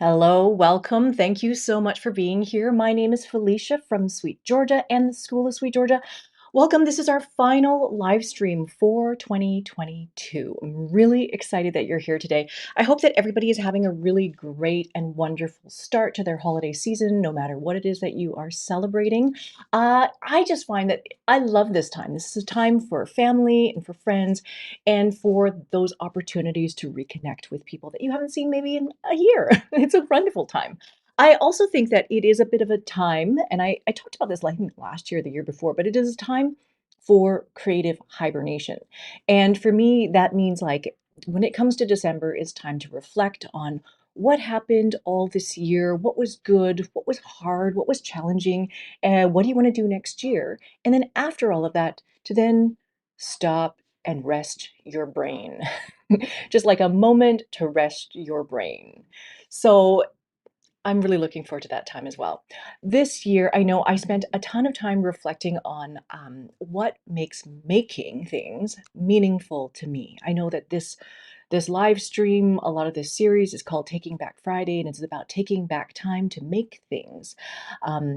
Hello, welcome. Thank you so much for being here. My name is Felicia from SweetGeorgia and the School of SweetGeorgia. Welcome. This is our final live stream for 2022. I'm really excited that you're here today. I hope that everybody is having a really great and wonderful start to their holiday season, no matter what it is that you are celebrating. I just find that I love this time. This is a time for family and for friends and for those opportunities to reconnect with people that you haven't seen maybe in a year. It's a wonderful time. I also think that it is a bit of a time, and I talked about this like last year, the year before, but it is a time for creative hibernation. And for me, that means like when it comes to December, it's time to reflect on what happened all this year, what was good, what was hard, what was challenging, and what do you want to do next year? And then after all of that, to then stop and rest your brain. Just like a moment to rest your brain. So I'm really looking forward to that time as well. This year, I know I spent a ton of time reflecting on what makes making things meaningful to me. I know that this live stream, a lot of this series is called Taking Back Friday, and it's about taking back time to make things,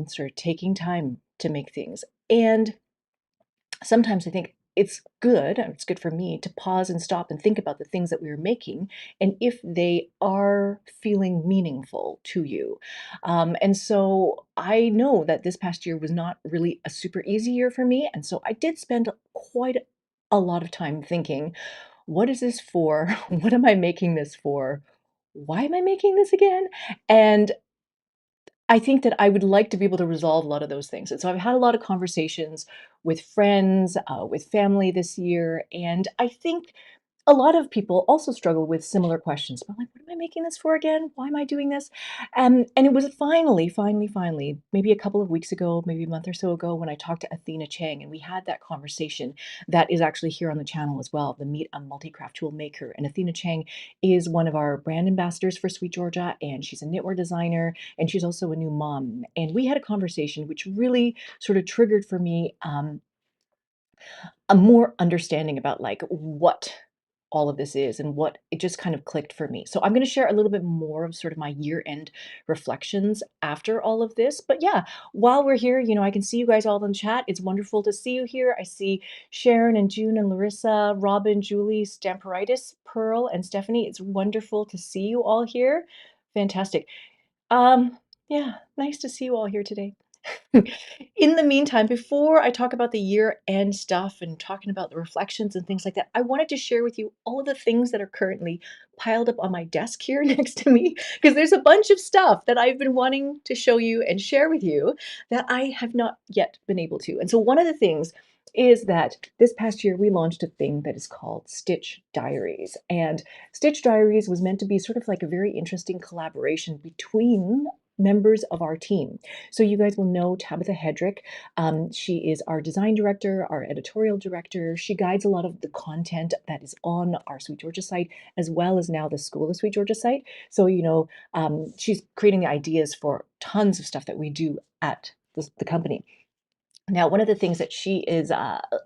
sort of taking time to make things. And sometimes I think it's good for me to pause and stop and think about the things that we are making and if they are feeling meaningful to you. And so I know that this past year was not really a super easy year for me. And so I did spend quite a lot of time thinking, what is this for? What am I making this for? Why am I making this again? And I think that I would like to be able to resolve a lot of those things. And so I've had a lot of conversations with friends, with family this year, and I think a lot of people also struggle with similar questions. But like, what am I making this for again? Why am I doing this? And it was finally, maybe a couple of weeks ago, maybe a month or so ago, when I talked to Athena Chang, and we had that conversation that is actually here on the channel as well, the Meet a Multi-Craft Tool Maker. And Athena Chang is one of our brand ambassadors for SweetGeorgia, and she's a knitwear designer, and she's also a new mom. And we had a conversation which really sort of triggered for me a more understanding about like what all of this is and what it just kind of clicked for me. So I'm going to share a little bit more of sort of my year-end reflections after all of this. But yeah, while we're here, I can see you guys all in chat. It's wonderful to see you here. I see Sharon and June and Larissa, Robin, Julie, Stamperitis, Pearl, and Stephanie. It's wonderful to see you all here. Fantastic. Yeah, nice to see you all here today. In the meantime, before I talk about the year-end stuff and talking about the reflections and things like that, I wanted to share with you all of the things that are currently piled up on my desk here next to me, because there's a bunch of stuff that I've been wanting to show you and share with you that I have not yet been able to. And so one of the things is that this past year we launched a thing that is called Stitch Diaries. And Stitch Diaries was meant to be sort of like a very interesting collaboration between members of our team. So you guys will know Tabitha Hedrick. She is our design director, our editorial director. She guides a lot of the content that is on our SweetGeorgia site, as well as now the School of SweetGeorgia site. So, she's creating the ideas for tons of stuff that we do at the company. Now, one of the things that she is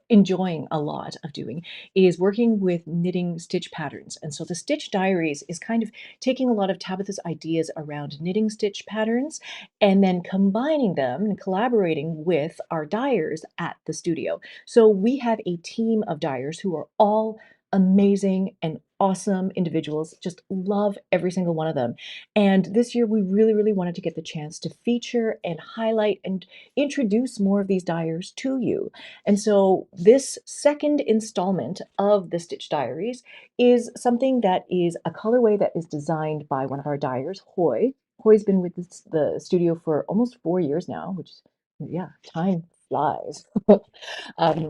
enjoying a lot of doing is working with knitting stitch patterns. And so the Stitch Diaries is kind of taking a lot of Tabitha's ideas around knitting stitch patterns and then combining them and collaborating with our dyers at the studio. So we have a team of dyers who are all amazing and awesome individuals, just love every single one of them. And this year we really, really wanted to get the chance to feature and highlight and introduce more of these dyers to you. And so this second installment of the Stitch Diaries is something that is a colorway that is designed by one of our dyers, Hoy. Hoy's been with the studio for almost 4 years now, which is, yeah, time flies.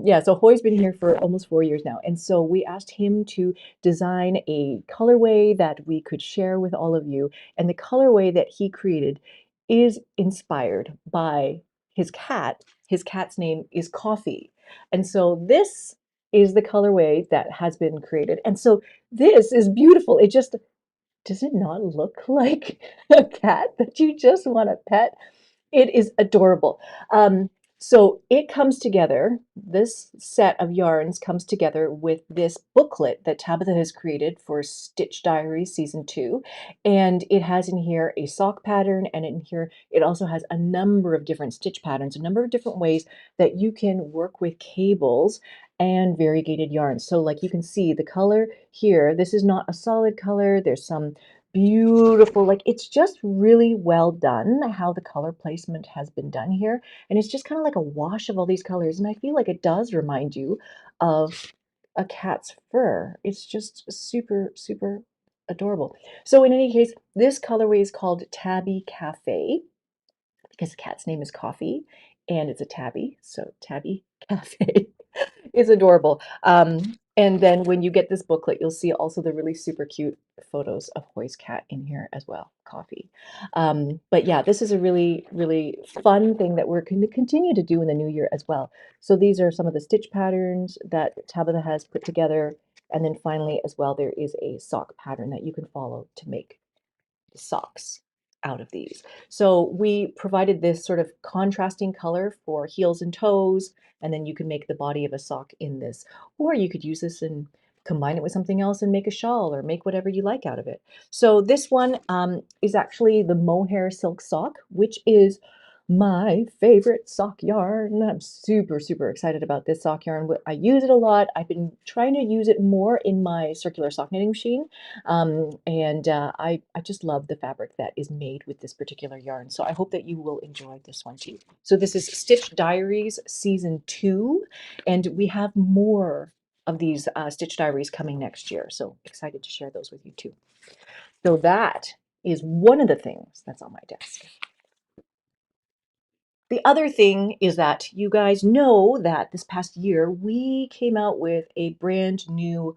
Yeah, so Hoy's been here for almost 4 years now. And so we asked him to design a colorway that we could share with all of you. And the colorway that he created is inspired by his cat. His cat's name is Coffee. And so this is the colorway that has been created. And so this is beautiful. It just, does it not look like a cat that you just want to pet? It is adorable. So it comes together, this set of yarns comes together with this booklet that Tabitha has created for Stitch Diary Season 2. And it has in here a sock pattern, and in here it also has a number of different stitch patterns, a number of different ways that you can work with cables and variegated yarns. So like you can see the color here, this is not a solid color. There's some beautiful, like it's just really well done how the color placement has been done here. And it's just kind of like a wash of all these colors. And I feel like it does remind you of a cat's fur. It's just super, super adorable. So in any case, this colorway is called Tabby Cafe because the cat's name is Coffee and it's a tabby. So Tabby Cafe is adorable. And then when you get this booklet, you'll see also the really super cute photos of Hoy's cat in here as well, Coffee. But yeah, this is a really, really fun thing that we're going to continue to do in the new year as well. So these are some of the stitch patterns that Tabitha has put together. And then finally, as well, there is a sock pattern that you can follow to make socks out of these. So we provided this sort of contrasting color for heels and toes, and then you can make the body of a sock in this. Or you could use this and combine it with something else and make a shawl or make whatever you like out of it. So this one is actually the mohair silk sock, which is my favorite sock yarn. I'm super, super excited about this sock yarn. I use it a lot. I've been trying to use it more in my circular sock knitting machine. I just love the fabric that is made with this particular yarn. So I hope that you will enjoy this one too. So this is Stitch Diaries Season 2, and we have more of these Stitch Diaries coming next year. So excited to share those with you too. So that is one of the things that's on my desk. The other thing is that you guys know that this past year we came out with a brand new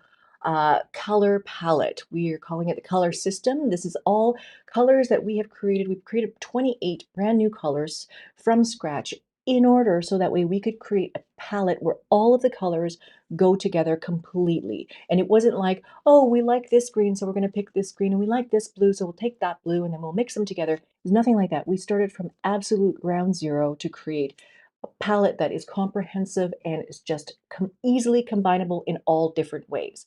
color palette. We are calling it the color system. This is all colors that we have created. We've created 28 brand new colors from scratch in order so that way we could create a palette where all of the colors go together completely. And it wasn't like, oh, we like this green, so we're going to pick this green, and we like this blue, so we'll take that blue, and then we'll mix them together. There's nothing like that. We started from absolute ground zero to create a palette that is comprehensive and is just easily combinable in all different ways.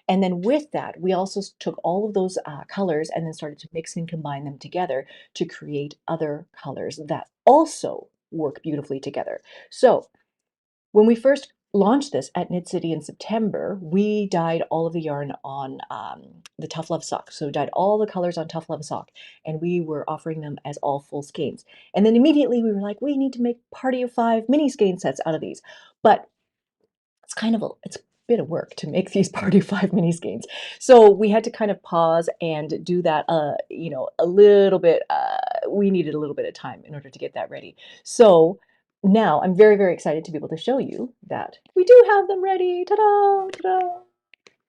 And then with that, we also took all of those colors and then started to mix and combine them together to create other colors that also work beautifully together. So when we first launched this at Knit City in September, we dyed all of the yarn on the Tough Love sock. So dyed all the colors on Tough Love sock, and we were offering them as all full skeins. And then immediately we were like, we need to make Party of 5 mini skein sets out of these. But it's a bit of work to make these Party 5 mini skeins. So we had to kind of pause and do that, a little bit. We needed a little bit of time in order to get that ready. So now I'm very, very excited to be able to show you that we do have them ready. Ta-da! Ta-da!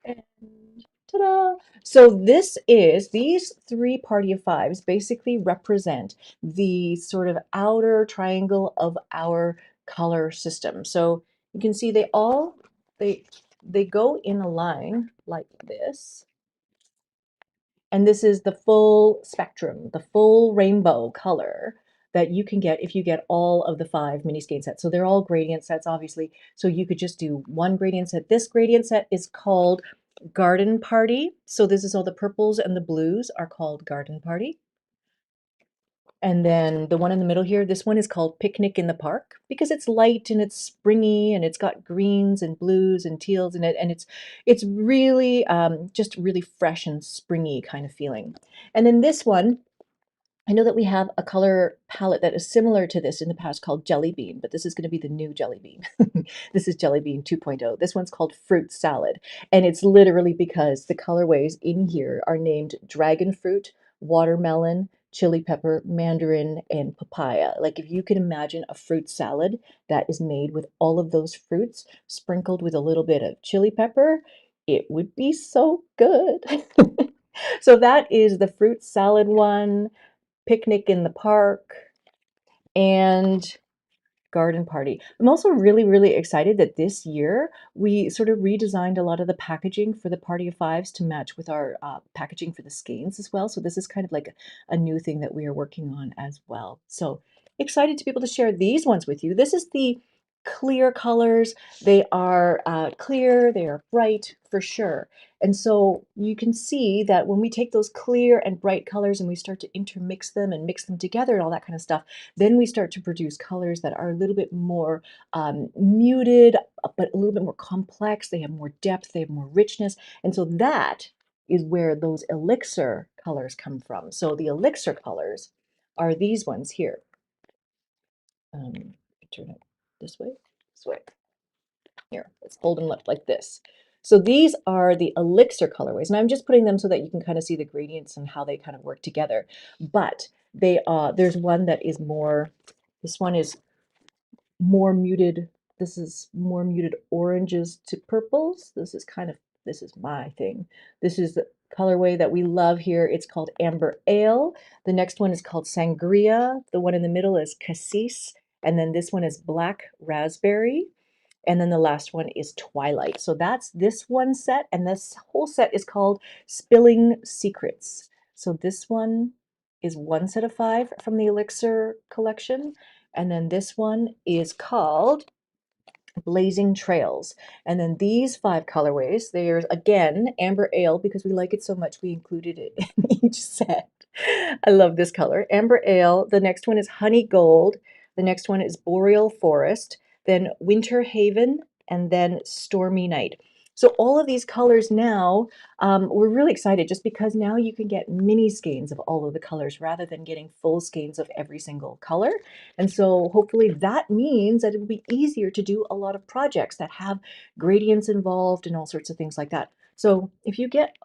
And ta-da! So these 3 Party of 5s basically represent the sort of outer triangle of our color system. So you can see they they go in a line like this. And this is the full spectrum, the full rainbow color that you can get if you get all of the 5 mini skein sets. So they're all gradient sets, obviously. So you could just do one gradient set. This gradient set is called Garden Party. So this is all the purples and the blues are called Garden Party. And then the one in the middle here, this one is called Picnic in the Park because it's light and it's springy and it's got greens and blues and teals in it. And it's really just really fresh and springy kind of feeling. And then this one, I know that we have a color palette that is similar to this in the past called Jelly Bean, but this is going to be the new Jelly Bean. This is Jelly Bean 2.0. This one's called Fruit Salad, and it's literally because the colorways in here are named Dragon Fruit, Watermelon, Chili Pepper, Mandarin, and Papaya. Like if you can imagine a fruit salad that is made with all of those fruits sprinkled with a little bit of chili pepper, it would be so good. So that is the fruit salad one. Picnic in the Park, and Garden Party. I'm also really, really excited that this year we sort of redesigned a lot of the packaging for the Party of 5s to match with our packaging for the skeins as well. So this is kind of like a new thing that we are working on as well. So excited to be able to share these ones with you. This is the clear colors. They are clear, they are bright for sure. And so you can see that when we take those clear and bright colors and we start to intermix them and mix them together and all that kind of stuff, then we start to produce colors that are a little bit more muted, but a little bit more complex. They have more depth, they have more richness. And so that is where those elixir colors come from. So the elixir colors are these ones here. Turn it this way. Here, let's hold them up like this. So these are the elixir colorways, and I'm just putting them so that you can kind of see the gradients and how they kind of work together. But they there's one that is more, this one is more muted. This is more muted oranges to purples. This is my thing. This is the colorway that we love here. It's called Amber Ale. The next one is called Sangria. The one in the middle is Cassis. And then this one is Black Raspberry. And then the last one is Twilight. So that's this one set. And this whole set is called Spilling Secrets. So this one is one set of 5 from the Elixir collection. And then this one is called Blazing Trails. And then these 5 colorways, there's again Amber Ale, because we like it so much we included it in each set. I love this color. Amber Ale. The next one is Honey Gold. The next one is Boreal Forest, then Winter Haven, and then Stormy Night. So all of these colors now, we're really excited just because now you can get mini skeins of all of the colors rather than getting full skeins of every single color. And so hopefully that means that it will be easier to do a lot of projects that have gradients involved and all sorts of things like that. So if you get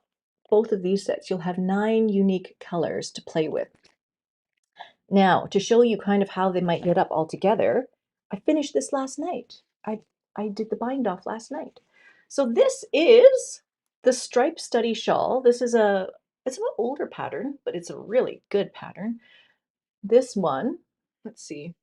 both of these sets, you'll have 9 unique colors to play with. Now, to show you kind of how they might get up all together, I finished this last night. I did the bind off last night. So this is the Stripe Study Shawl. This is it's an older pattern, but it's a really good pattern. This one, let's see.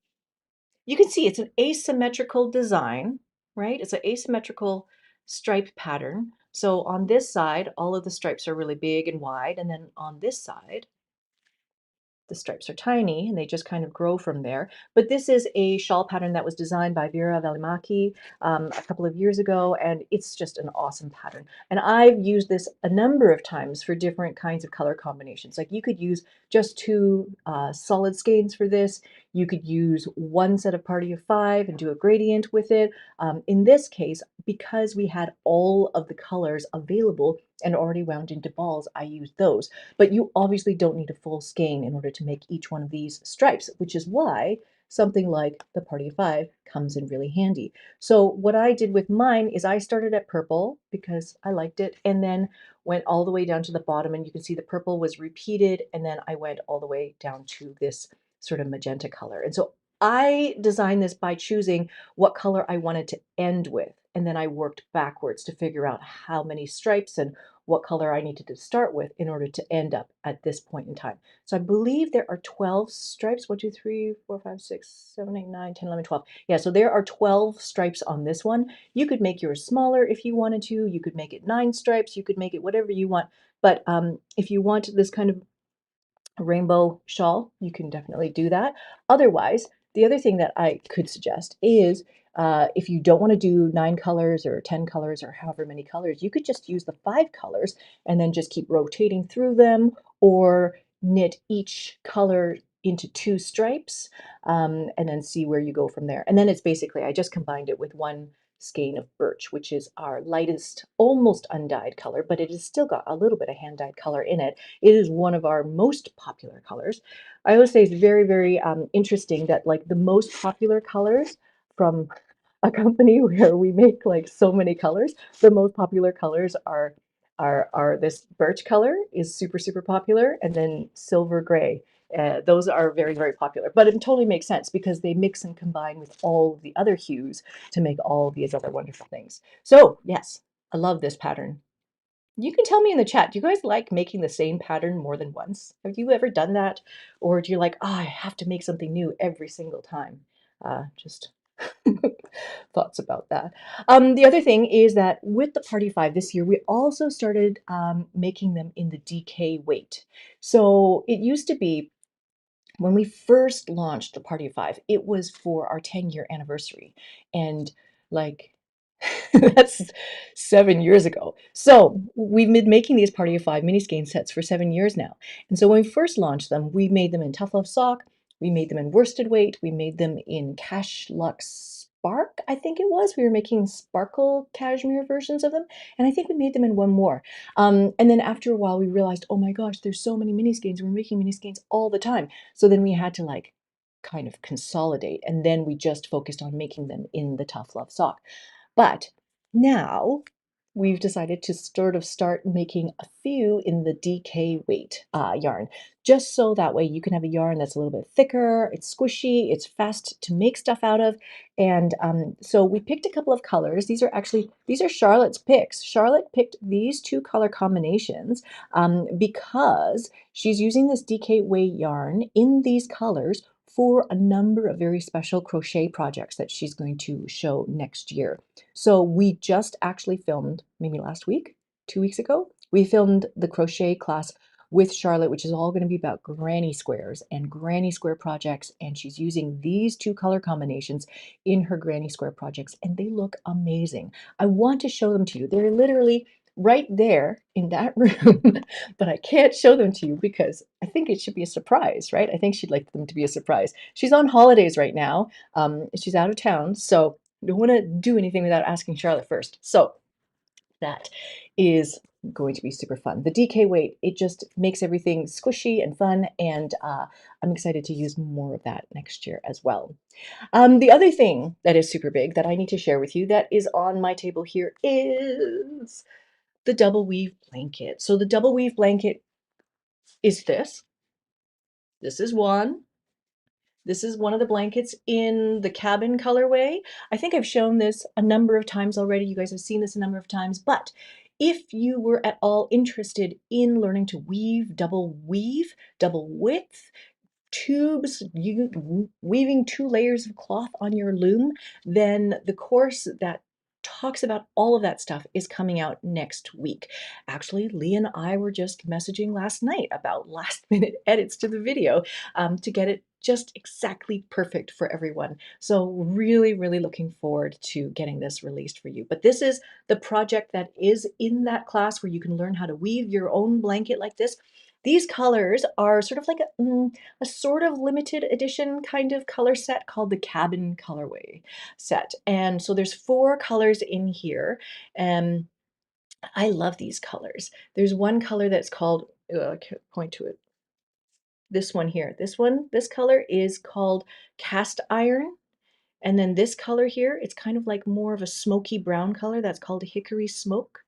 You can see it's an asymmetrical design, right? It's an asymmetrical stripe pattern. So on this side, all of the stripes are really big and wide. And then on this side, the stripes are tiny and they just kind of grow from there. But this is a shawl pattern that was designed by Vera Välimäki a couple of years ago, and it's just an awesome pattern. And I've used this a number of times for different kinds of color combinations. Like you could use just 2 solid skeins for this. You could use one set of party of 5 and do a gradient with it. In this case, because we had all of the colors available and already wound into balls, I used those. But you obviously don't need a full skein in order to make each one of these stripes, which is why something like the Party of 5 comes in really handy. So what I did with mine is I started at purple because I liked it, and then went all the way down to the bottom, and you can see the purple was repeated, and then I went all the way down to this sort of magenta color. And so I designed this by choosing what color I wanted to end with, and then I worked backwards to figure out how many stripes and what color I needed to start with in order to end up at this point in time. So I believe there are 12 stripes. 1, 2, 3, 4, 5, 6, 7, 8, 9, 10, 11, 12. Yeah, so there are 12 stripes on this one. You could make yours smaller if you wanted to. You could make it 9 stripes. You could make it whatever you want. But if you want this kind of rainbow shawl, you can definitely do that. Otherwise, the other thing that I could suggest is if you don't want to do 9 colors or 10 colors or however many colors, you could just use the 5 colors and then just keep rotating through them, or knit each color into 2 stripes and then see where you go from there. And then it's basically, I just combined it with 1 skein of birch, which is our lightest, almost undyed color, but it has still got a little bit of hand dyed color in it. It is one of our most popular colors. I always say it's very, very interesting that like the most popular colors from a company where we make like so many colors, the most popular colors are this birch color is super, super popular, and then silver gray. Those are very, very popular, but it totally makes sense because they mix and combine with all of the other hues to make all of these other wonderful things. So yes, I love this pattern. You can tell me in the chat, do you guys like making the same pattern more than once? Have you ever done that? Or do you like, oh, I have to make something new every single time? Just thoughts about that. The other thing is that with the Party 5 this year, we also started making them in the DK weight. So it used to be when we first launched the Party of Five, it was for our 10-year anniversary. And like, that's 7 years ago. So we've been making these Party of Five mini skein sets for 7 years now. And so when we first launched them, we made them in Tough Love Sock, we made them in worsted weight, we made them in Cash Luxe Spark, I think it was. We were making sparkle cashmere versions of them. And I think we made them in one more. And then after a while, we realized, oh my gosh, there's so many mini skeins. We're making mini skeins all the time. So then we had to like kind of consolidate. And then we just focused on making them in the Tough Love Sock. But now we've decided to sort of start making a few in the DK weight yarn, just so that way you can have a yarn that's a little bit thicker, it's squishy, it's fast to make stuff out of. And so we picked a couple of colors. These are Charlotte's picks. Charlotte picked these two color combinations because she's using this DK weight yarn in these colors for a number of very special crochet projects that she's going to show next year. So we just actually filmed, maybe last week, 2 weeks ago, we filmed the crochet class with Charlotte, which is all going to be about granny squares and granny square projects. And she's using these two color combinations in her granny square projects, and they look amazing. I want to show them to you. They're literally right there in that room, but I can't show them to you because I think it should be a surprise, right? I think she'd like them to be a surprise. She's on holidays right now. She's out of town, so don't want to do anything without asking Charlotte first. So that is going to be super fun. The DK weight, it just makes everything squishy and fun, and I'm excited to use more of that next year as well. The other thing that is super big that I need to share with you that is on my table here is the double weave blanket. So the double weave blanket is this. This is one. This is one of the blankets in the cabin colorway. I think I've shown this a number of times already. You guys have seen this a number of times, but if you were at all interested in learning to weave, double width, tubes, weaving 2 layers of cloth on your loom, then the course that talks about all of that stuff is coming out next week. Actually, Lee and I were just messaging last night about last minute edits to the video to get it just exactly perfect for everyone. So really, really looking forward to getting this released for you. But this is the project that is in that class where you can learn how to weave your own blanket like this. These colors are sort of like a sort of limited edition kind of color set called the Cabin Colorway set. And so there's 4 colors in here. And I love these colors. There's one color that's called, I can't point to it. This one here. This color is called Cast Iron. And then this color here, it's kind of like more of a smoky brown color. That's called Hickory Smoke.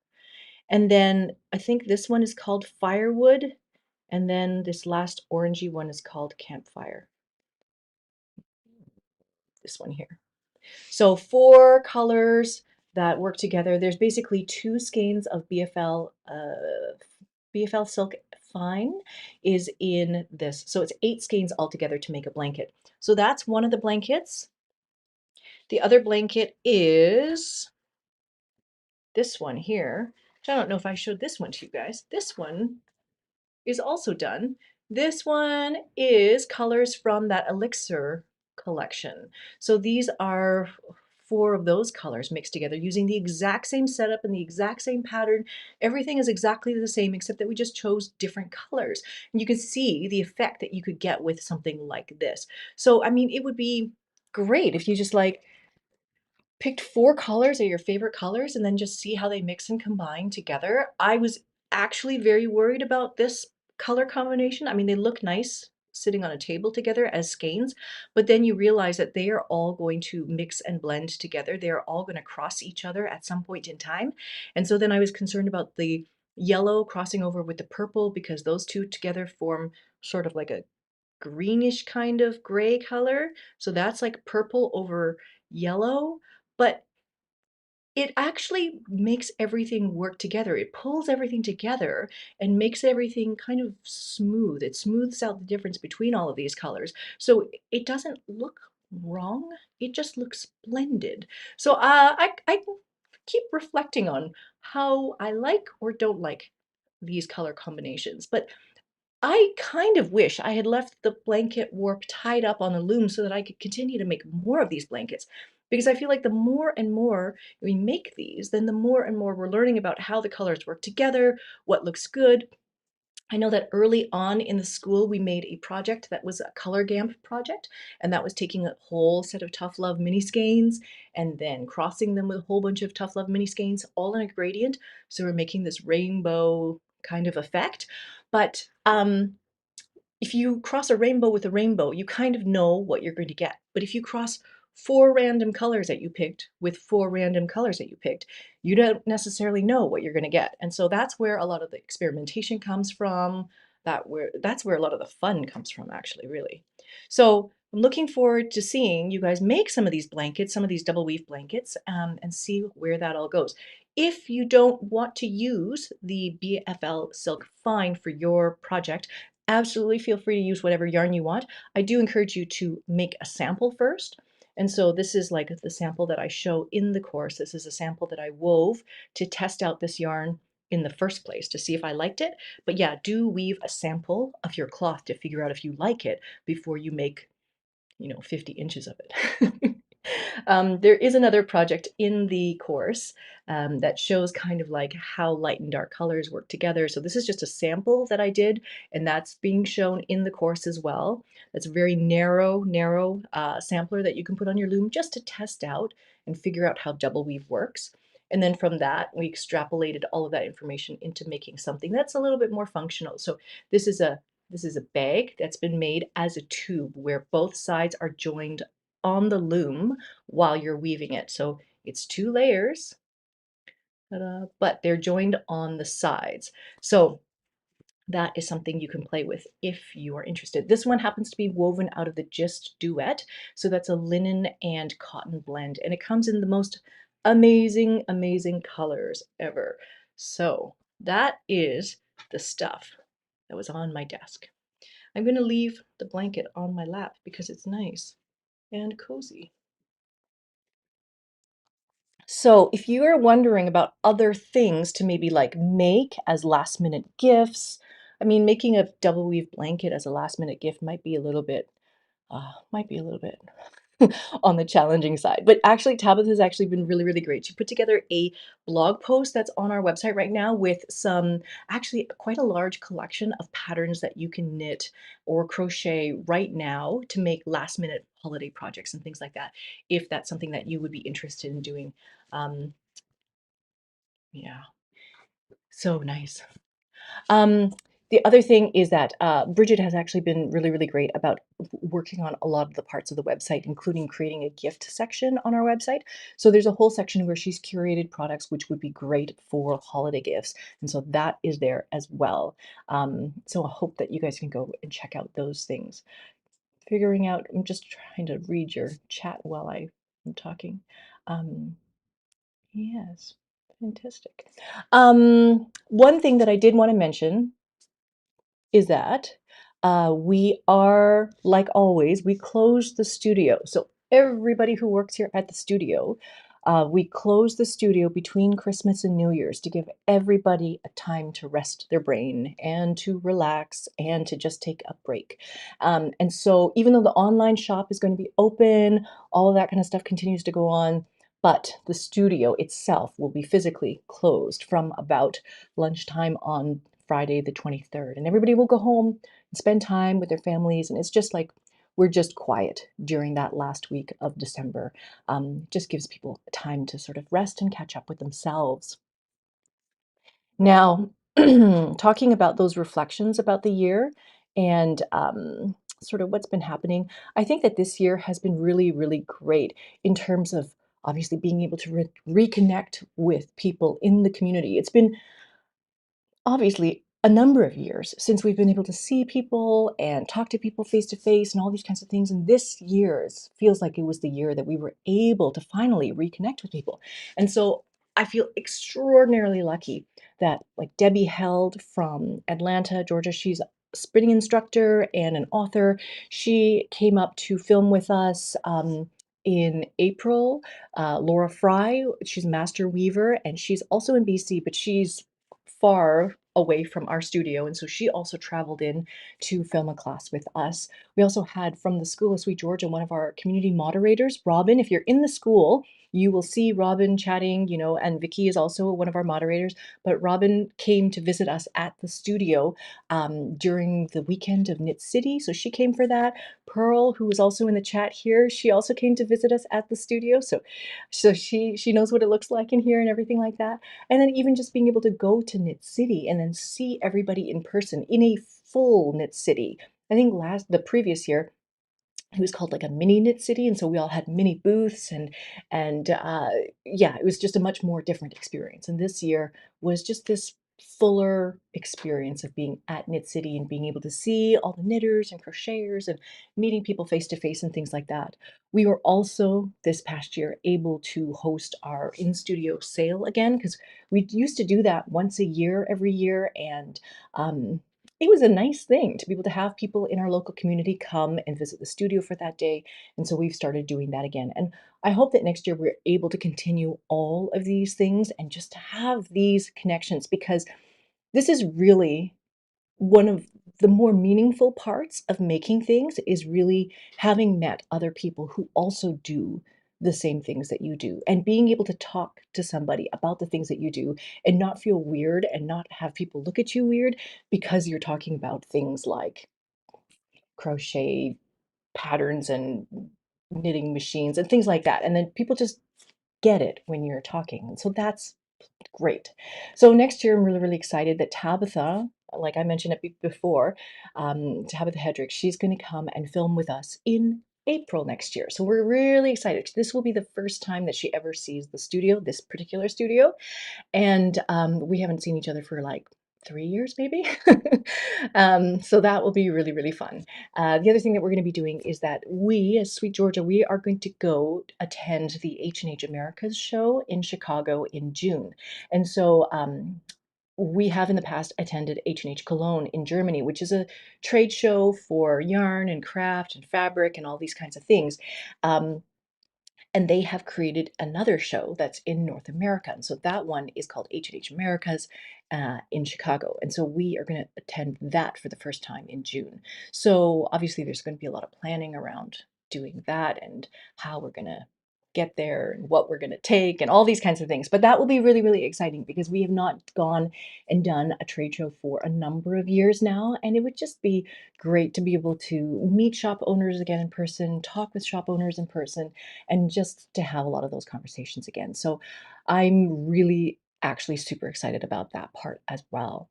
And then I think this one is called Firewood. And then this last orangey one is called Campfire. This one here. So 4 colors that work together. There's basically 2 skeins of BFL Silk Fine is in this. So it's 8 skeins altogether to make a blanket. So that's one of the blankets. The other blanket is this one here. I don't know if I showed this one to you guys. This one is also done. This one is colors from that Elixir collection. So these are 4 of those colors mixed together using the exact same setup and the exact same pattern. Everything is exactly the same except that we just chose different colors. And you can see the effect that you could get with something like this. So, I mean, it would be great if you just like picked 4 colors or your favorite colors and then just see how they mix and combine together. I was actually very worried about this color combination. I mean, they look nice sitting on a table together as skeins, but then you realize that they are all going to mix and blend together. They are all going to cross each other at some point in time. And so then I was concerned about the yellow crossing over with the purple because those two together form sort of like a greenish kind of gray color. So that's like purple over yellow, but it actually makes everything work together. It pulls everything together and makes everything kind of smooth. It smooths out the difference between all of these colors. So it doesn't look wrong. It just looks blended. So I keep reflecting on how I like or don't like these color combinations. But I kind of wish I had left the blanket warp tied up on the loom so that I could continue to make more of these blankets. Because I feel like the more and more we make these, then the more and more we're learning about how the colors work together, what looks good. I know that early on in the school, we made a project that was a color gamp project, and that was taking a whole set of Tough Love mini skeins and then crossing them with a whole bunch of Tough Love mini skeins, all in a gradient. So we're making this rainbow kind of effect. But if you cross a rainbow with a rainbow, you kind of know what you're going to get. But if you cross four random colors that you picked with four random colors that you picked, you don't necessarily know what you're going to get. And so that's where a lot of the experimentation comes from. That's where a lot of the fun comes from, actually, really. So I'm looking forward to seeing you guys make some of these blankets, some of these double weave blankets, and see where that all goes. If you don't want to use the BFL Silk Fine for your project, absolutely feel free to use whatever yarn you want. I do encourage you to make a sample first. And so this is like the sample that I show in the course. This is a sample that I wove to test out this yarn in the first place to see if I liked it. But yeah, do weave a sample of your cloth to figure out if you like it before you make, 50 inches of it. There is another project in the course that shows kind of like how light and dark colors work together. So this is just a sample that I did, and that's being shown in the course as well. That's a very narrow sampler that you can put on your loom just to test out and figure out how double weave works. And then from that, we extrapolated all of that information into making something that's a little bit more functional. So this is a bag that's been made as a tube where both sides are joined on the loom while you're weaving it. So it's two layers, but they're joined on the sides. So that is something you can play with if you are interested. This one happens to be woven out of the Gist Duet. So that's a linen and cotton blend, and it comes in the most amazing colors ever. So that is the stuff that was on my desk. I'm going to leave the blanket on my lap because it's nice and cozy. So if you are wondering about other things to maybe like make as last minute gifts, I mean, making a double weave blanket as a last minute gift might be a little bit on the challenging side. But actually, Tabitha has actually been really great. She put together a blog post that's on our website right now with some, actually quite a large collection of patterns that you can knit or crochet right now to make last minute holiday projects and things like that, if that's something that you would be interested in doing. Um, yeah, so nice. Um, the other thing is that Bridget has actually been really great about working on a lot of the parts of the website, including creating a gift section on our website. So there's a whole section where she's curated products which would be great for holiday gifts. And so that is there as well. So I hope that you guys can go and check out those things. Figuring out, I'm just trying to read your chat while I'm talking. Um, yes, fantastic. One thing that I did want to mention is that we are, like always, we close the studio. So everybody who works here at the studio, we close the studio between Christmas and New Year's to give everybody a time to rest their brain and to relax and to just take a break. And so even though the online shop is going to be open, all of that kind of stuff continues to go on, but the studio itself will be physically closed from about lunchtime on Friday the 23rd. And everybody will go home and spend time with their families. And it's just like we're just quiet during that last week of December. Just gives people time to sort of rest and catch up with themselves. Now, talking about those reflections about the year and sort of what's been happening, I think that this year has been really great in terms of obviously being able to reconnect with people in the community. It's been obviously a number of years since we've been able to see people and talk to people face to face and all these kinds of things. And this year feels like it was the year that we were able to finally reconnect with people. And so I feel extraordinarily lucky that like Debbie Held from Atlanta, Georgia, she's a spinning instructor and an author. She came up to film with us in April. Laura Fry, she's a master weaver and she's also in BC, but she's far away from our studio, and so she also traveled in to film a class with us. We also had from the School of SweetGeorgia one of our community moderators, Robin. If you're in the school, you will see Robin chatting, you know, and Vicky is also one of our moderators. But Robin came to visit us at the studio during the weekend of Knit City, so she came for that. Pearl, who was also in the chat here, she also came to visit us at the studio, so she knows what it looks like in here and everything like that. And then even just being able to go to Knit City and then see everybody in person in a full Knit City. I think the previous year it was called like a mini knit city, and so we all had mini booths, and yeah, it was just a much more different experience. And this year was just this fuller experience of being at Knit City and being able to see all the knitters and crocheters and meeting people face to face and things like that. We were also this past year able to host our in studio sale again, because we used to do that once a year every year, and it was a nice thing to be able to have people in our local community come and visit the studio for that day. And so we've started doing that again. And I hope that next year we're able to continue all of these things and just to have these connections, because this is really one of the more meaningful parts of making things, is really having met other people who also do the same things that you do, and being able to talk to somebody about the things that you do and not feel weird and not have people look at you weird because you're talking about things like crochet patterns and knitting machines and things like that. And then people just get it when you're talking. And so that's great. So next year, I'm really, really excited that Tabitha, like I mentioned it before, Tabitha Hedrick, she's going to come and film with us in April next year. So we're really excited. This will be the first time that she ever sees the studio, this particular studio. And we haven't seen each other for like 3 years, maybe. So that will be really, really fun. The other thing that we're going to be doing is that we, as Sweet Georgia, we are going to go attend the H&H Americas show in Chicago in June. And so we have in the past attended H&H Cologne in Germany, which is a trade show for yarn and craft and fabric and all these kinds of things. And they have created another show that's in North America. And so that one is called H&H Americas in Chicago. And so we are going to attend that for the first time in June. So obviously there's going to be a lot of planning around doing that and how we're going to get there and what we're going to take and all these kinds of things. But that will be really, really exciting because we have not gone and done a trade show for a number of years now. And it would just be great to be able to meet shop owners again in person, talk with shop owners in person, and just to have a lot of those conversations again. So I'm really actually super excited about that part as well.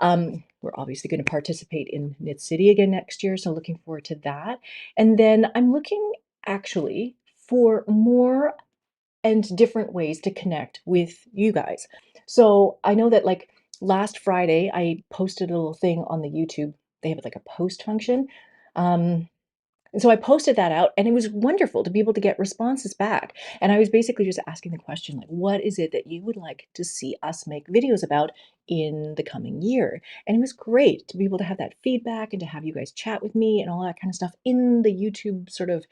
We're obviously going to participate in Knit City again next year, so looking forward to that. And then I'm looking actually for more and different ways to connect with you guys. So I know that like last Friday, I posted a little thing on the YouTube. They have like a post function. And so I posted that out, and it was wonderful to be able to get responses back. And I was basically just asking the question, like, what is it that you would like to see us make videos about in the coming year? And it was great to be able to have that feedback and to have you guys chat with me and all that kind of stuff in the YouTube sort of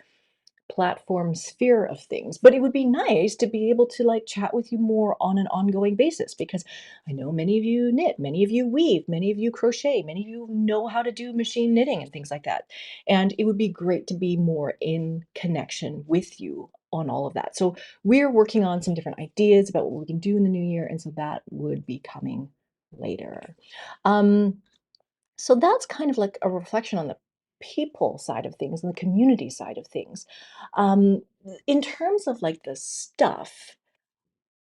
platform sphere of things. But it would be nice to be able to like chat with you more on an ongoing basis, because I know many of you knit, many of you weave, many of you crochet, many of you know how to do machine knitting and things like that. And it would be great to be more in connection with you on all of that. So we're working on some different ideas about what we can do in the new year, and so that would be coming later. Um, so that's kind of like a reflection on the people side of things and the community side of things. In terms of like the stuff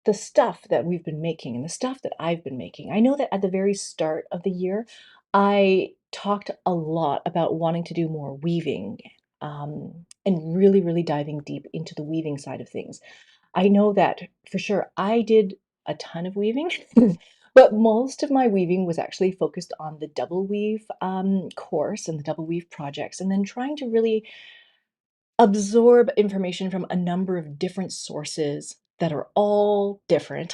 that we've been making and the stuff that I've been making, I know that at the very start of the year, I talked a lot about wanting to do more weaving, and really, really diving deep into the weaving side of things. I know that for sure I did a ton of weaving, but most of my weaving was actually focused on the double weave course and the double weave projects, and then trying to really absorb information from a number of different sources that are all different,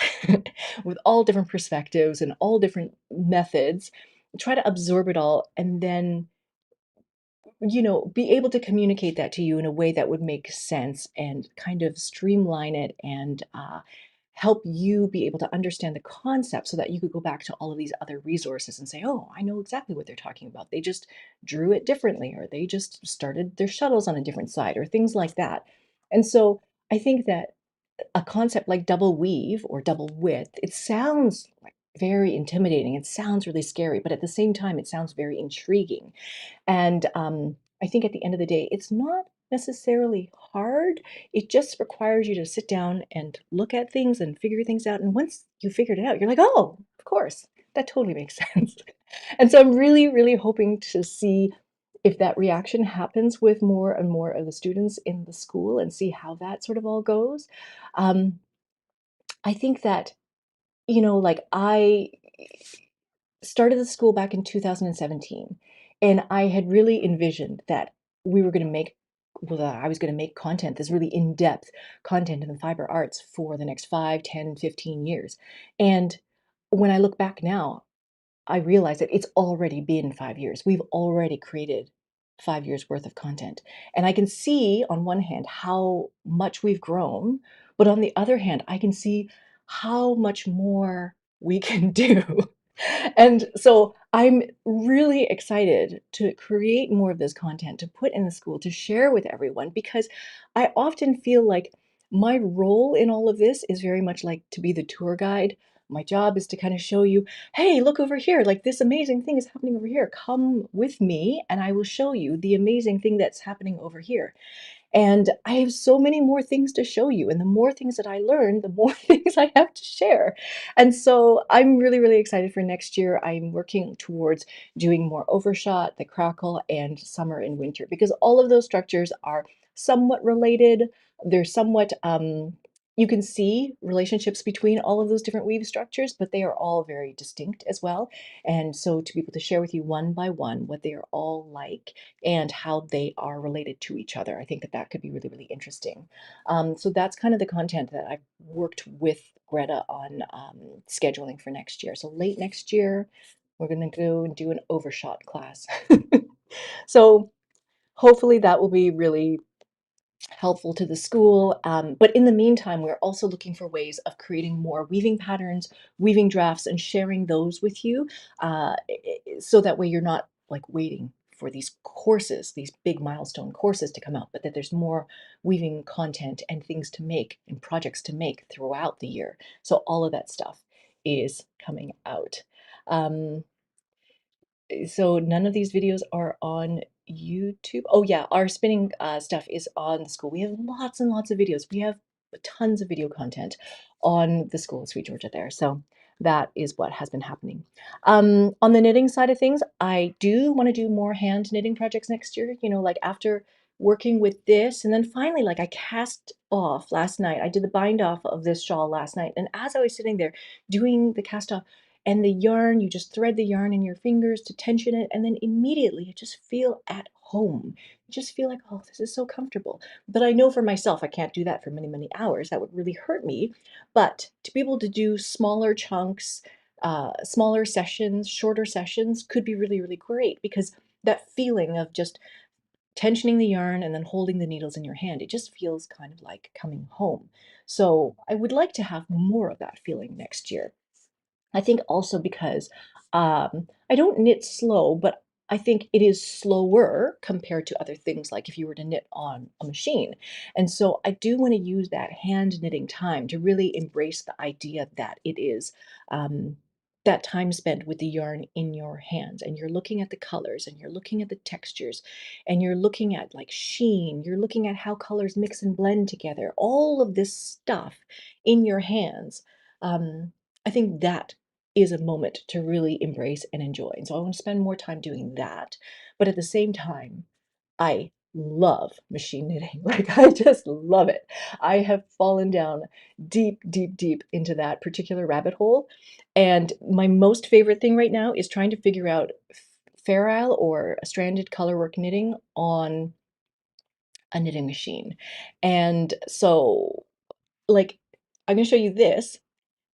with all different perspectives and all different methods. Try to absorb it all and then, you know, be able to communicate that to you in a way that would make sense and kind of streamline it and help you be able to understand the concept so that you could go back to all of these other resources and say, oh, I know exactly what they're talking about. They just drew it differently, or they just started their shuttles on a different side, or things like that. And so I think that a concept like double weave or double width, it sounds like very intimidating. It sounds really scary, but at the same time, it sounds very intriguing. And I think at the end of the day, it's not necessarily hard. It just requires you to sit down and look at things and figure things out. And once you figured it out, you're like, oh, of course, that totally makes sense. And so I'm really, really hoping to see if that reaction happens with more and more of the students in the school and see how that sort of all goes. Um, I think that, like I started the school back in 2017, and I had really envisioned that we were going to make well, I was going to make content, this really in-depth content in the fiber arts for the next 5, 10, 15 years. And when I look back now, I realize that it's already been 5 years. We've already created 5 years worth of content. And I can see on one hand how much we've grown, but on the other hand, I can see how much more we can do. And so I'm really excited to create more of this content to put in the school to share with everyone, because I often feel like my role in all of this is very much like to be the tour guide. My job is to kind of show you, hey, look over here, like this amazing thing is happening over here. Come with me and I will show you the amazing thing that's happening over here. And I have so many more things to show you. And the more things that I learn, the more things I have to share. And so I'm really, really excited for next year. I'm working towards doing more overshot, the crackle, and summer and winter, because all of those structures are somewhat related. They're somewhat, you can see relationships between all of those different weave structures, but they are all very distinct as well. And so to be able to share with you one by one what they are all like and how they are related to each other. I think that that could be really, really interesting. So that's kind of the content that I've worked with Greta on scheduling for next year. So late next year, we're going to go and do an overshot class. So hopefully that will be really helpful to the school. But in the meantime, we're also looking for ways of creating more weaving patterns, weaving drafts, and sharing those with you, so that way you're not like waiting for these courses, these big milestone courses to come out, but that there's more weaving content and things to make and projects to make throughout the year. So all of that stuff is coming out. Um, so none of these videos are on YouTube. Oh yeah, our spinning stuff is on the school. We have lots and lots of videos. We have tons of video content on the School of SweetGeorgia there. So that is what has been happening. On the knitting side of things, I do want to do more hand knitting projects next year. Like after working with this, and then finally, like I cast off last night. I did the bind off of this shawl last night, and as I was sitting there doing the cast off, and the yarn, you just thread the yarn in your fingers to tension it, and then immediately you just feel at home. You just feel like, oh, this is so comfortable. But I know for myself, I can't do that for many, many hours. That would really hurt me. But to be able to do smaller chunks, smaller sessions, shorter sessions could be really, really great, because that feeling of just tensioning the yarn and then holding the needles in your hand, it just feels kind of like coming home. So I would like to have more of that feeling next year. I think also because I don't knit slow, but I think it is slower compared to other things, like if you were to knit on a machine. And so I do want to use that hand knitting time to really embrace the idea that it is that time spent with the yarn in your hands, and you're looking at the colors and you're looking at the textures and you're looking at like sheen, you're looking at how colors mix and blend together, all of this stuff in your hands. I think that is a moment to really embrace and enjoy. And so I want to spend more time doing that. But at the same time, I love machine knitting. Like I just love it. I have fallen down deep, deep, deep into that particular rabbit hole. And my most favorite thing right now is trying to figure out ferrule or a stranded colorwork knitting on a knitting machine. And so, like, I'm going to show you this.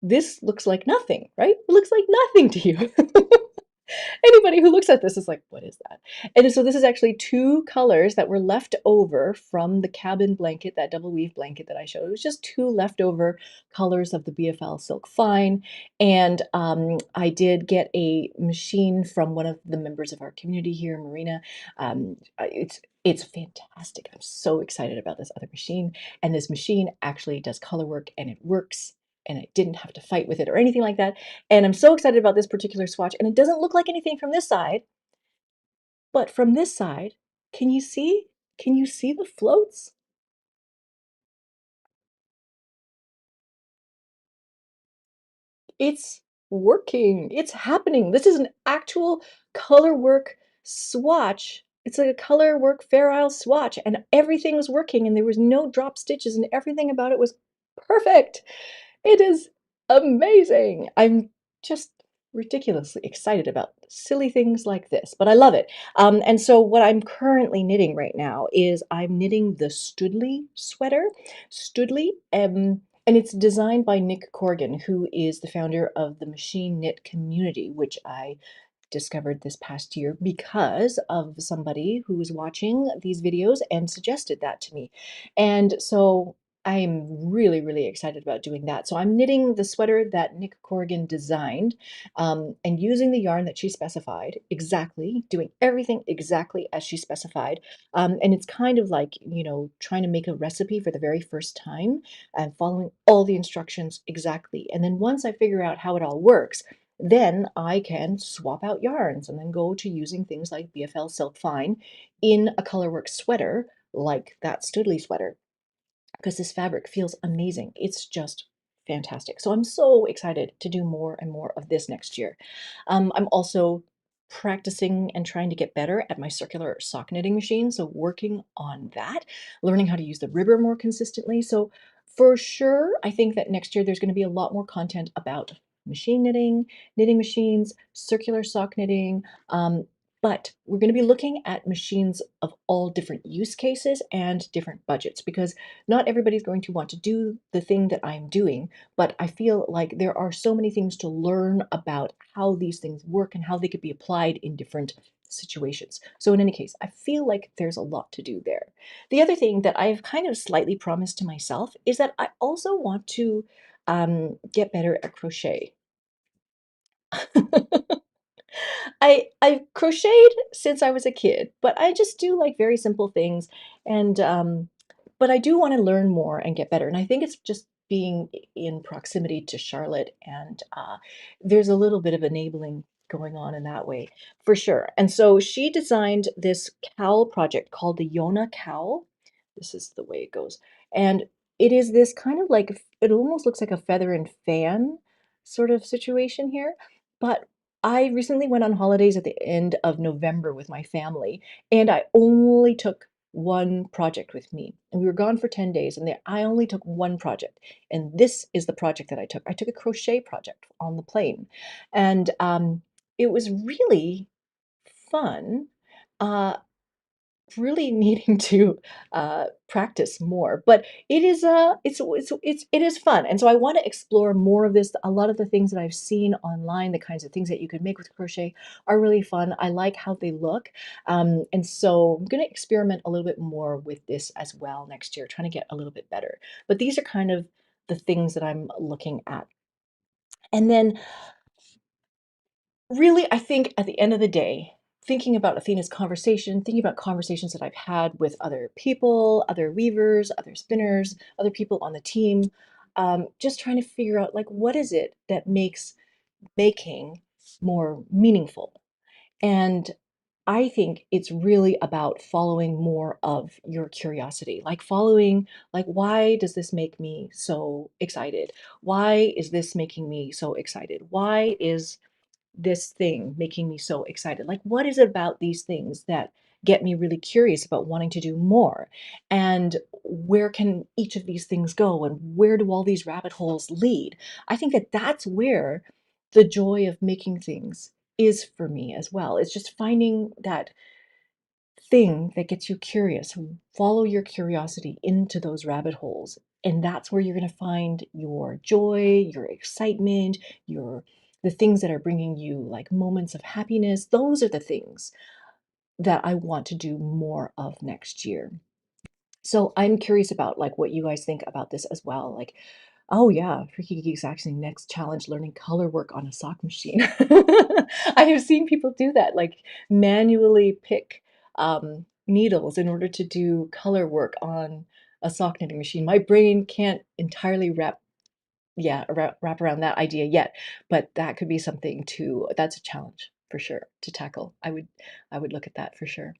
This looks like nothing, right? It looks like nothing to you. Anybody who looks at this is like, "What is that?" And so this is actually 2 colors that were left over from the cabin blanket, that double weave blanket that I showed. It was just 2 leftover colors of the BFL Silk Fine, and, I did get a machine from one of the members of our community here, Marina. It's fantastic. I'm so excited about this other machine, and this machine actually does color work, and it works, and I didn't have to fight with it or anything like that. And I'm so excited about this particular swatch, and it doesn't look like anything from this side, but from this side, can you see? Can you see the floats? It's working. It's happening. This is an actual color work swatch. It's like a color work Fair Isle swatch, and everything was working, and there was no drop stitches, and everything about it was perfect. It is amazing. I'm just ridiculously excited about silly things like this, but I love it. And so what I'm currently knitting right now is I'm knitting the Studley sweater. Studley, and it's designed by Nick Corrigan, who is the founder of the Machine Knit community, which I discovered this past year because of somebody who was watching these videos and suggested that to me. And so I'm really, really excited about doing that. So I'm knitting the sweater that Nick Corrigan designed, and using the yarn that she specified exactly, doing everything exactly as she specified. And it's kind of like, trying to make a recipe for the very first time and following all the instructions exactly. And then once I figure out how it all works, then I can swap out yarns and then go to using things like BFL Silk Fine in a colorwork sweater like that Studley sweater, because this fabric feels amazing. It's just fantastic. So I'm so excited to do more and more of this next year. I'm also practicing and trying to get better at my circular sock knitting machine. So working on that, learning how to use the ribber more consistently. So for sure, I think that next year there's going to be a lot more content about machine knitting, knitting machines, circular sock knitting, but we're going to be looking at machines of all different use cases and different budgets, because not everybody's going to want to do the thing that I'm doing, but I feel like there are so many things to learn about how these things work and how they could be applied in different situations. So in any case, I feel like there's a lot to do there. The other thing that I've kind of slightly promised to myself is that I also want to get better at crochet. I've crocheted since I was a kid, but I just do like very simple things, and but I do want to learn more and get better. And I think it's just being in proximity to Charlotte, and there's a little bit of enabling going on in that way for sure. And so she designed this cowl project called the Yona cowl. This is the way it goes, and it is this kind of like, it almost looks like a feather and fan sort of situation here, but I recently went on holidays at the end of November with my family, and I only took one project with me. And we were gone for 10 days, and I only took one project. And this is the project that I took. I took a crochet project on the plane. And it was really fun. Uh, really needing to practice more, but it is fun, and so I want to explore more of this. A lot of the things that I've seen online, the kinds of things that you could make with crochet, are really fun. I like how they look, and so I'm going to experiment a little bit more with this as well next year, trying to get a little bit better. But these are kind of the things that I'm looking at. And then really, I think at the end of the day, thinking about Athena's conversation, thinking about conversations that I've had with other people, other weavers, other spinners, other people on the team, just trying to figure out, like, what is it that makes making more meaningful? And I think it's really about following more of your curiosity, like following, like, why does this make me so excited? Why is this making me so excited? Why is this thing making me so excited? Like, what is it about these things that get me really curious about wanting to do more? And where can each of these things go? And where do all these rabbit holes lead? I think that that's where the joy of making things is for me as well. It's just finding that thing that gets you curious. Follow your curiosity into those rabbit holes. And that's where you're going to find your joy, your excitement, your the things that are bringing you like moments of happiness, those are the things that I want to do more of next year. So I'm curious about like what you guys think about this as well. Like, oh yeah, Freaky Geeks actually next challenge learning color work on a sock machine. I have seen people do that, like manually pick needles in order to do color work on a sock knitting machine. My brain can't entirely wrap around that idea yet, but that could be something to that's a challenge for sure to tackle. I would look at that for sure.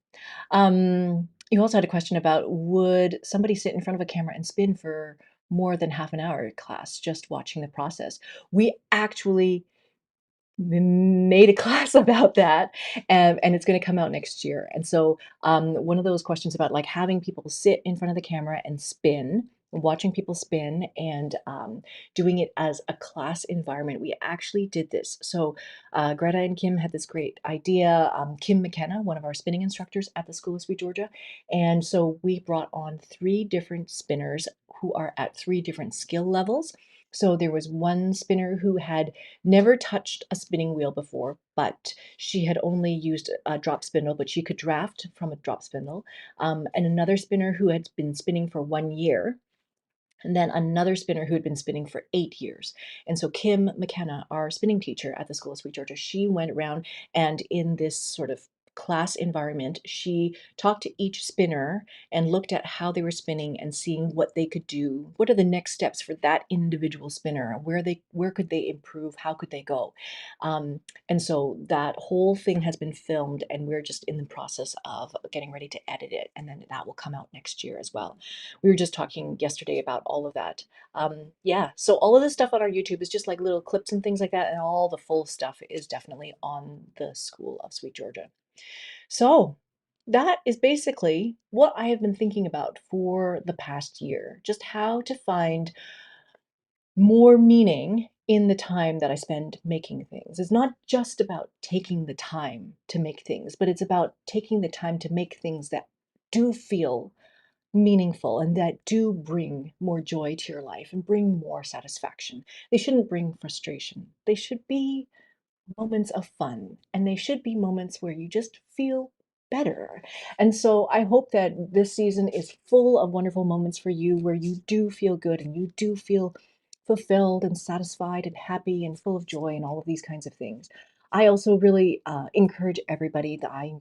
You also had a question about would somebody sit in front of a camera and spin for more than half an hour class just watching the process? We actually made a class about that, and it's going to come out next year. And so, one of those questions about like having people sit in front of the camera and spin, watching people spin, and doing it as a class environment. We actually did this. So, Greta and Kim had this great idea. Kim McKenna, one of our spinning instructors at the School of SweetGeorgia, and so we brought on 3 different spinners who are at 3 different skill levels. So there was one spinner who had never touched a spinning wheel before, but she had only used a drop spindle, but she could draft from a drop spindle. And another spinner who had been spinning for 1 year, and then another spinner who had been spinning for 8 years. And so Kim McKenna, our spinning teacher at the School of SweetGeorgia, she went around and in this sort of class environment, she talked to each spinner and looked at how they were spinning and seeing what they could do. What are the next steps for that individual spinner? Where could they improve? How could they go? Um, and so that whole thing has been filmed, and we're just in the process of getting ready to edit it, and then that will come out next year as well. We were just talking yesterday about all of that. Yeah, so all of this stuff on our YouTube is just like little clips and things like that, and all the full stuff is definitely on the School of SweetGeorgia. So that is basically what I have been thinking about for the past year, just how to find more meaning in the time that I spend making things. It's not just about taking the time to make things, but it's about taking the time to make things that do feel meaningful and that do bring more joy to your life and bring more satisfaction. They shouldn't bring frustration. They should be moments of fun, and they should be moments where you just feel better. And so I hope that this season is full of wonderful moments for you where you do feel good and you do feel fulfilled and satisfied and happy and full of joy and all of these kinds of things. I also really encourage everybody that I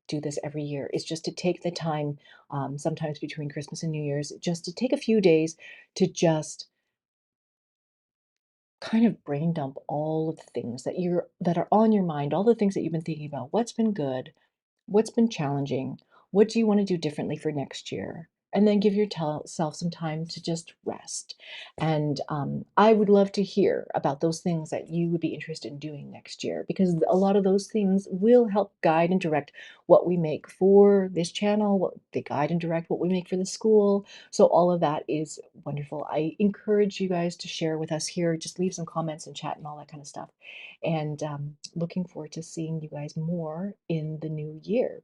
do this every year is just to take the time, sometimes between Christmas and New Year's, just to take a few days to just kind of brain dump all of the things that are on your mind, all the things that you've been thinking about. What's been good? What's been challenging? What do you want to do differently for next year? And then give yourself some time to just rest. And I would love to hear about those things that you would be interested in doing next year, because a lot of those things will help guide and direct what we make for this channel, what they guide and direct what we make for the school. So all of that is wonderful. I encourage you guys to share with us here. Just leave some comments and chat and all that kind of stuff. And looking forward to seeing you guys more in the new year.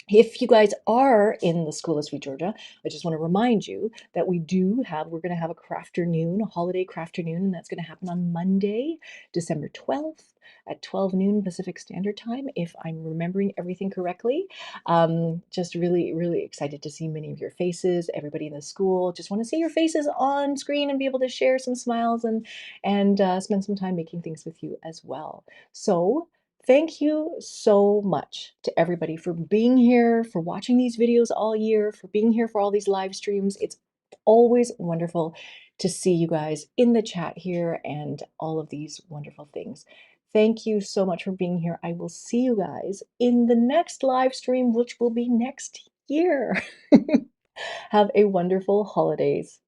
If you guys are in the School of SweetGeorgia, I just want to remind you that we're going to have a crafternoon, a holiday crafternoon, and that's going to happen on Monday, December 12th at 12 noon Pacific Standard Time, if I'm remembering everything correctly. Just really, really excited to see many of your faces, everybody in the school. Just want to see your faces on screen and be able to share some smiles and spend some time making things with you as well. So thank you so much to everybody for being here, for watching these videos all year, for being here for all these live streams. It's always wonderful to see you guys in the chat here and all of these wonderful things. Thank you so much for being here. I will see you guys in the next live stream, which will be next year. Have a wonderful holidays.